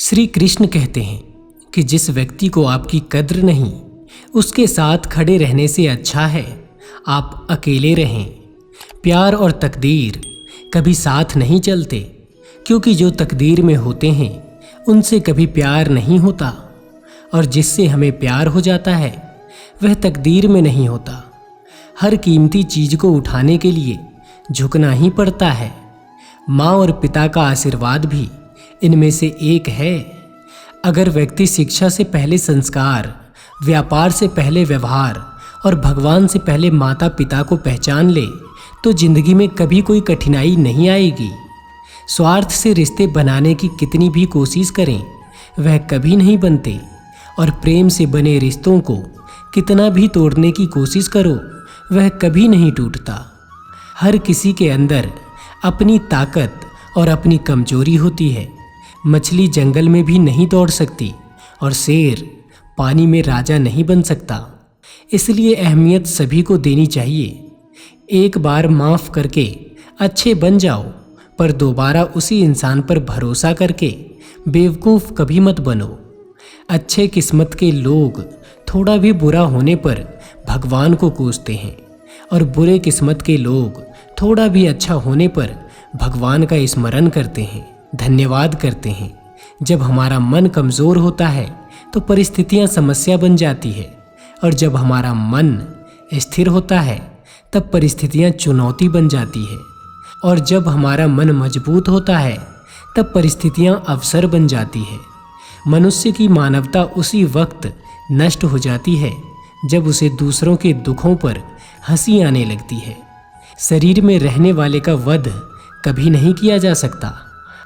श्री कृष्ण कहते हैं कि जिस व्यक्ति को आपकी कद्र नहीं, उसके साथ खड़े रहने से अच्छा है आप अकेले रहें। प्यार और तकदीर कभी साथ नहीं चलते, क्योंकि जो तकदीर में होते हैं उनसे कभी प्यार नहीं होता, और जिससे हमें प्यार हो जाता है वह तकदीर में नहीं होता। हर कीमती चीज को उठाने के लिए झुकना ही पड़ता है। माँ और पिता का आशीर्वाद भी इनमें से एक है। अगर व्यक्ति शिक्षा से पहले संस्कार, व्यापार से पहले व्यवहार और भगवान से पहले माता पिता को पहचान ले तो जिंदगी में कभी कोई कठिनाई नहीं आएगी। स्वार्थ से रिश्ते बनाने की कितनी भी कोशिश करें वह कभी नहीं बनते, और प्रेम से बने रिश्तों को कितना भी तोड़ने की कोशिश करो वह कभी नहीं टूटता। हर किसी के अंदर अपनी ताकत और अपनी कमजोरी होती है। मछली जंगल में भी नहीं दौड़ सकती और शेर पानी में राजा नहीं बन सकता। इसलिए अहमियत सभी को देनी चाहिए। एक बार माफ़ करके अच्छे बन जाओ, पर दोबारा उसी इंसान पर भरोसा करके बेवकूफ़ कभी मत बनो। अच्छे किस्मत के लोग थोड़ा भी बुरा होने पर भगवान को कोसते हैं, और बुरे किस्मत के लोग थोड़ा भी अच्छा होने पर भगवान का स्मरण करते हैं, धन्यवाद करते हैं। जब हमारा मन कमज़ोर होता है तो परिस्थितियां समस्या बन जाती है, और जब हमारा मन स्थिर होता है तब परिस्थितियां चुनौती बन जाती है, और जब हमारा मन मजबूत होता है तब परिस्थितियां अवसर बन जाती है। मनुष्य की मानवता उसी वक्त नष्ट हो जाती है जब उसे दूसरों के दुखों पर हंसी आने लगती है। शरीर में रहने वाले का वध कभी नहीं किया जा सकता,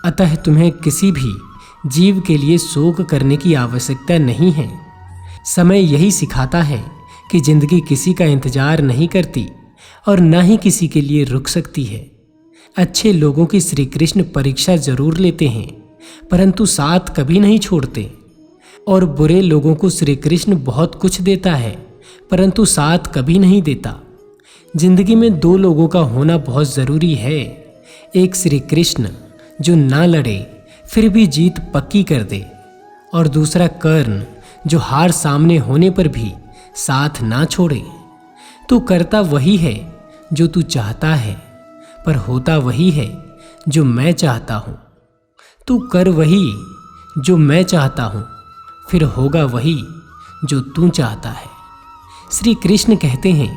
अतः तुम्हें किसी भी जीव के लिए शोक करने की आवश्यकता नहीं है। समय यही सिखाता है कि जिंदगी किसी का इंतजार नहीं करती और न ही किसी के लिए रुक सकती है। अच्छे लोगों की श्री कृष्ण परीक्षा जरूर लेते हैं, परंतु साथ कभी नहीं छोड़ते, और बुरे लोगों को श्री कृष्ण बहुत कुछ देता है, परंतु साथ कभी नहीं देता। जिंदगी में दो लोगों का होना बहुत ज़रूरी है। एक श्री कृष्ण जो ना लड़े फिर भी जीत पक्की कर दे, और दूसरा कर्ण जो हार सामने होने पर भी साथ ना छोड़े। तू करता वही है जो तू चाहता है, पर होता वही है जो मैं चाहता हूँ। तू कर वही जो मैं चाहता हूँ, फिर होगा वही जो तू चाहता है। श्री कृष्ण कहते हैं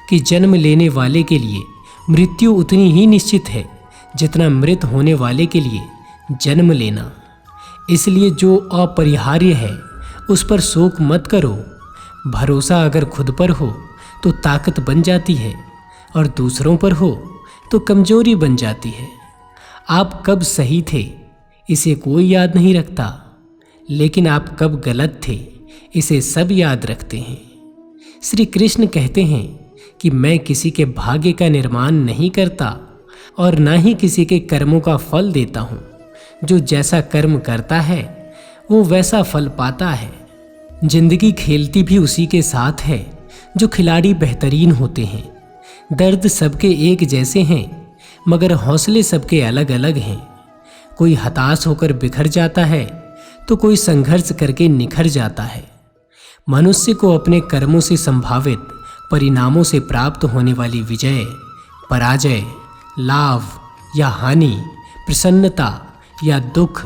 कि जन्म लेने वाले के लिए मृत्यु उतनी ही निश्चित है जितना मृत होने वाले के लिए जन्म लेना। इसलिए जो अपरिहार्य है उस पर शोक मत करो। भरोसा अगर खुद पर हो तो ताकत बन जाती है, और दूसरों पर हो तो कमजोरी बन जाती है। आप कब सही थे इसे कोई याद नहीं रखता, लेकिन आप कब गलत थे इसे सब याद रखते हैं। श्री कृष्ण कहते हैं कि मैं किसी के भाग्य का निर्माण नहीं करता और ना ही किसी के कर्मों का फल देता हूँ। जो जैसा कर्म करता है वो वैसा फल पाता है। जिंदगी खेलती भी उसी के साथ है जो खिलाड़ी बेहतरीन होते हैं। दर्द सबके एक जैसे हैं, मगर हौसले सबके अलग अलग हैं। कोई हताश होकर बिखर जाता है तो कोई संघर्ष करके निखर जाता है। मनुष्य को अपने कर्मों से संभावित परिणामों से प्राप्त होने वाली विजय, पराजय, लाभ या हानि, प्रसन्नता या दुख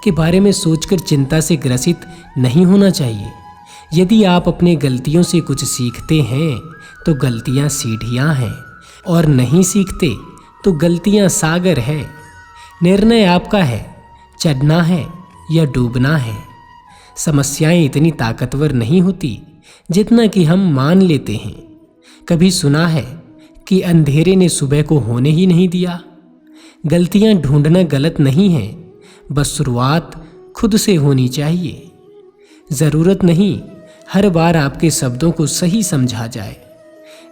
के बारे में सोचकर चिंता से ग्रसित नहीं होना चाहिए। यदि आप अपने गलतियों से कुछ सीखते हैं तो गलतियां सीढ़ियां हैं, और नहीं सीखते तो गलतियां सागर है। निर्णय आपका है, चढ़ना है या डूबना है। समस्याएं इतनी ताकतवर नहीं होती जितना कि हम मान लेते हैं। कभी सुना है कि अंधेरे ने सुबह को होने ही नहीं दिया। गलतियां ढूंढना गलत नहीं है, बस शुरुआत खुद से होनी चाहिए। ज़रूरत नहीं हर बार आपके शब्दों को सही समझा जाए,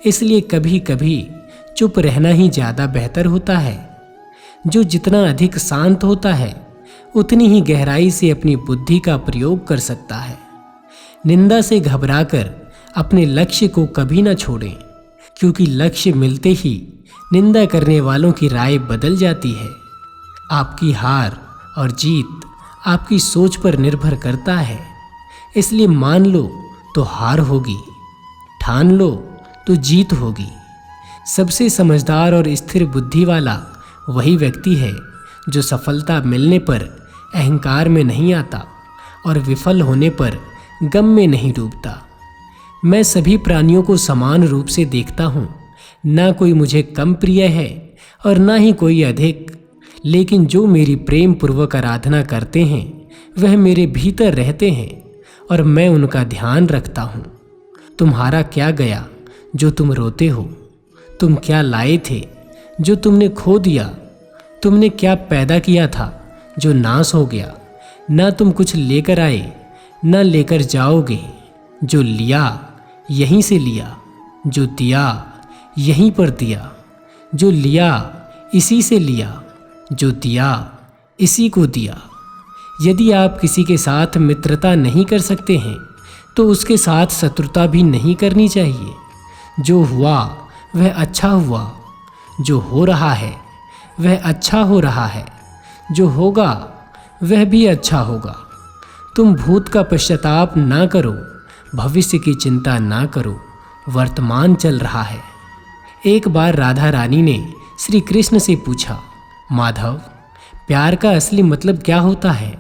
इसलिए कभी कभी चुप रहना ही ज़्यादा बेहतर होता है। जो जितना अधिक शांत होता है उतनी ही गहराई से अपनी बुद्धि का प्रयोग कर सकता है। निंदा से घबराकर अपने लक्ष्य को कभी न छोड़ें, क्योंकि लक्ष्य मिलते ही निंदा करने वालों की राय बदल जाती है। आपकी हार और जीत आपकी सोच पर निर्भर करता है। इसलिए मान लो तो हार होगी, ठान लो तो जीत होगी। सबसे समझदार और स्थिर बुद्धि वाला वही व्यक्ति है जो सफलता मिलने पर अहंकार में नहीं आता और विफल होने पर गम में नहीं डूबता। मैं सभी प्राणियों को समान रूप से देखता हूँ, ना कोई मुझे कम प्रिय है और ना ही कोई अधिक। लेकिन जो मेरी प्रेम पूर्वक आराधना करते हैं वह मेरे भीतर रहते हैं और मैं उनका ध्यान रखता हूँ। तुम्हारा क्या गया जो तुम रोते हो? तुम क्या लाए थे जो तुमने खो दिया? तुमने क्या पैदा किया था जो नाश हो गया? ना तुम कुछ लेकर आए, न लेकर जाओगे। जो लिया यहीं से लिया, जो दिया यहीं पर दिया। जो लिया इसी से लिया, जो दिया इसी को दिया। यदि आप किसी के साथ मित्रता नहीं कर सकते हैं तो उसके साथ शत्रुता भी नहीं करनी चाहिए। जो हुआ वह अच्छा हुआ, जो हो रहा है वह अच्छा हो रहा है, जो होगा वह भी अच्छा होगा। तुम भूत का पश्चाताप ना करो, भविष्य की चिंता ना करो, वर्तमान चल रहा है। एक बार राधा रानी ने श्री कृष्ण से पूछा, माधव, प्यार का असली मतलब क्या होता है?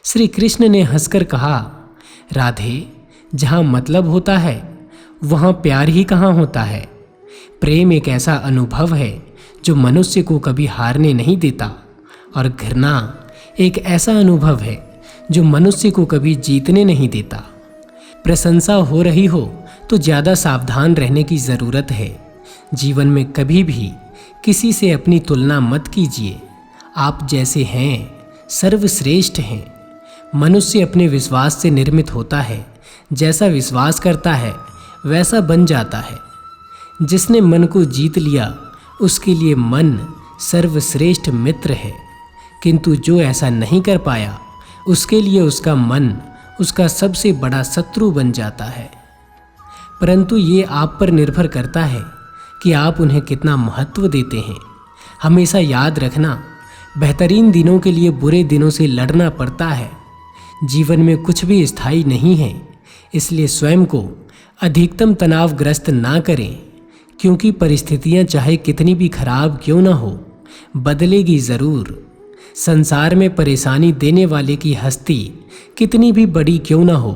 श्री कृष्ण ने हंसकर कहा, राधे, जहाँ मतलब होता है वहाँ प्यार ही कहाँ होता है। प्रेम एक ऐसा अनुभव है जो मनुष्य को कभी हारने नहीं देता, और घृणा एक ऐसा अनुभव है जो मनुष्य को कभी जीतने नहीं देता। प्रशंसा हो रही हो तो ज़्यादा सावधान रहने की ज़रूरत है। जीवन में कभी भी किसी से अपनी तुलना मत कीजिए। आप जैसे हैं सर्वश्रेष्ठ हैं। मनुष्य अपने विश्वास से निर्मित होता है। जैसा विश्वास करता है वैसा बन जाता है। जिसने मन को जीत लिया उसके लिए मन सर्वश्रेष्ठ मित्र है, किंतु जो ऐसा नहीं कर पाया उसके लिए उसका मन उसका सबसे बड़ा शत्रु बन जाता है। परंतु ये आप पर निर्भर करता है कि आप उन्हें कितना महत्व देते हैं। हमेशा याद रखना, बेहतरीन दिनों के लिए बुरे दिनों से लड़ना पड़ता है। जीवन में कुछ भी स्थायी नहीं है, इसलिए स्वयं को अधिकतम तनावग्रस्त ना करें, क्योंकि परिस्थितियां चाहे कितनी भी खराब क्यों ना हो, बदलेगी ज़रूर। संसार में परेशानी देने वाले की हस्ती कितनी भी बड़ी क्यों ना हो,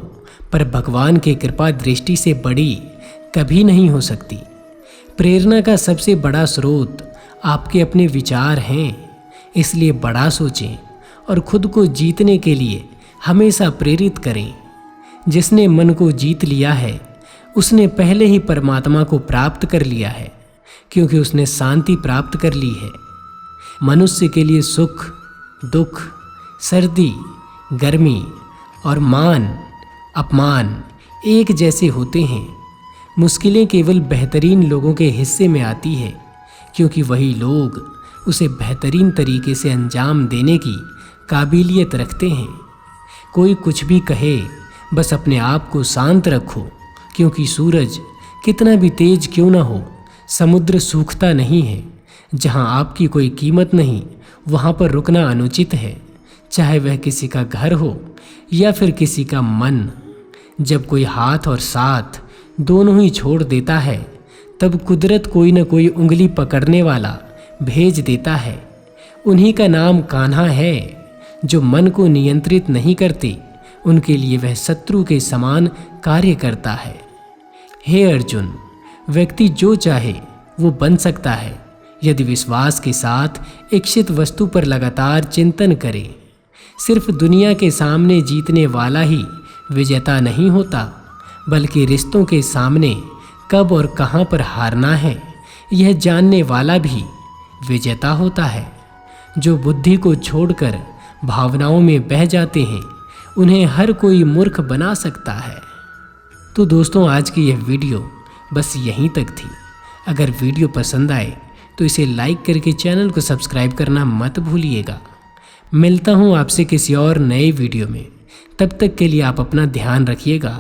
पर भगवान की कृपा दृष्टि से बड़ी कभी नहीं हो सकती। प्रेरणा का सबसे बड़ा स्रोत आपके अपने विचार हैं, इसलिए बड़ा सोचें और खुद को जीतने के लिए हमेशा प्रेरित करें। जिसने मन को जीत लिया है उसने पहले ही परमात्मा को प्राप्त कर लिया है, क्योंकि उसने शांति प्राप्त कर ली है। मनुष्य के लिए सुख, दुख, सर्दी, गर्मी और मान, अपमान एक जैसे होते हैं। मुश्किलें केवल बेहतरीन लोगों के हिस्से में आती है, क्योंकि वही लोग उसे बेहतरीन तरीके से अंजाम देने की काबिलियत रखते हैं। कोई कुछ भी कहे, बस अपने आप को शांत रखो, क्योंकि सूरज कितना भी तेज क्यों ना हो, समुद्र सूखता नहीं है। जहाँ आपकी कोई कीमत नहीं वहाँ पर रुकना अनुचित है, चाहे वह किसी का घर हो या फिर किसी का मन। जब कोई हाथ और साथ दोनों ही छोड़ देता है, तब कुदरत कोई न कोई उंगली पकड़ने वाला भेज देता है। उन्हीं का नाम कान्हा है। जो मन को नियंत्रित नहीं करते, उनके लिए वह शत्रु के समान कार्य करता है। हे अर्जुन, व्यक्ति जो चाहे वो बन सकता है, यदि विश्वास के साथ इच्छित वस्तु पर लगातार चिंतन करे। सिर्फ दुनिया के सामने जीतने वाला ही विजेता नहीं होता, बल्कि रिश्तों के सामने कब और कहाँ पर हारना है यह जानने वाला भी विजेता होता है। जो बुद्धि को छोड़कर भावनाओं में बह जाते हैं, उन्हें हर कोई मूर्ख बना सकता है। तो दोस्तों, आज की यह वीडियो बस यहीं तक थी। अगर वीडियो पसंद आए तो इसे लाइक करके चैनल को सब्सक्राइब करना मत भूलिएगा। मिलता हूँ आपसे किसी और नए वीडियो में। तब तक के लिए आप अपना ध्यान रखिएगा।